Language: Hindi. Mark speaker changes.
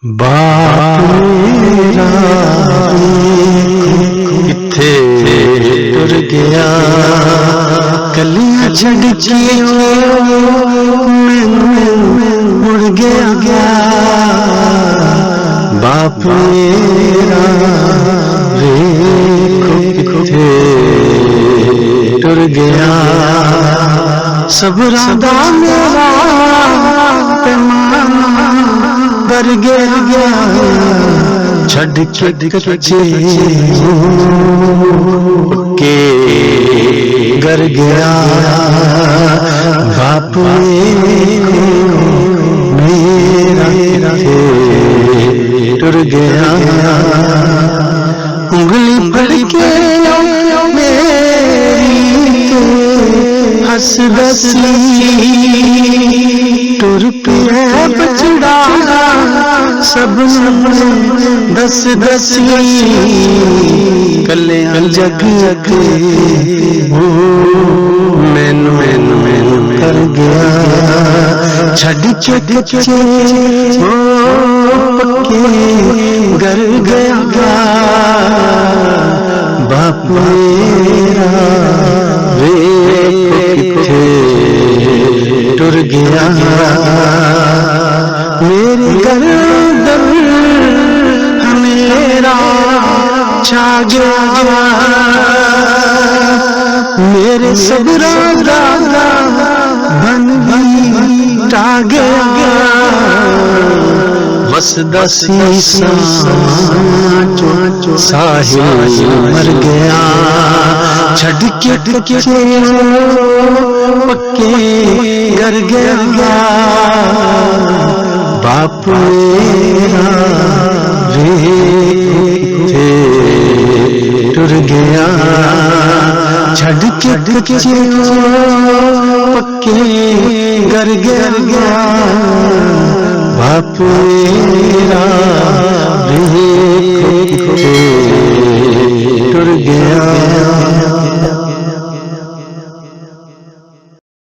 Speaker 1: बाप मेरा किथे टुर गया, कलियां छड़ के मुड़ गया। बाप मेरा वेखो किथे टुर गया। सबरां दा मेरा पैमाना गर गया, छड़ के कच्चे के गर गया। बाप मेरा टुर गया। उंगली पड़ के मेरी हंस दसी, टुर पिया बछड़ा सब दस दसी। कलियां जग मैनू कर गया, छड़ के कच्चे पक्के गर गया। बाप मेरा वेखो किथे टुर गया। मेरे गर्दन मेरा छा गया, मेरे सबरां दा बन भी टा गया। वसदा सीसा साहिल मर गया, छड़ के कच्चे पक्के गर गया। बाप मेरा किथे टुर गया, छड़ के कच्चे पक्के गर गया। बाप मेरा वेखो किथे टुर गया।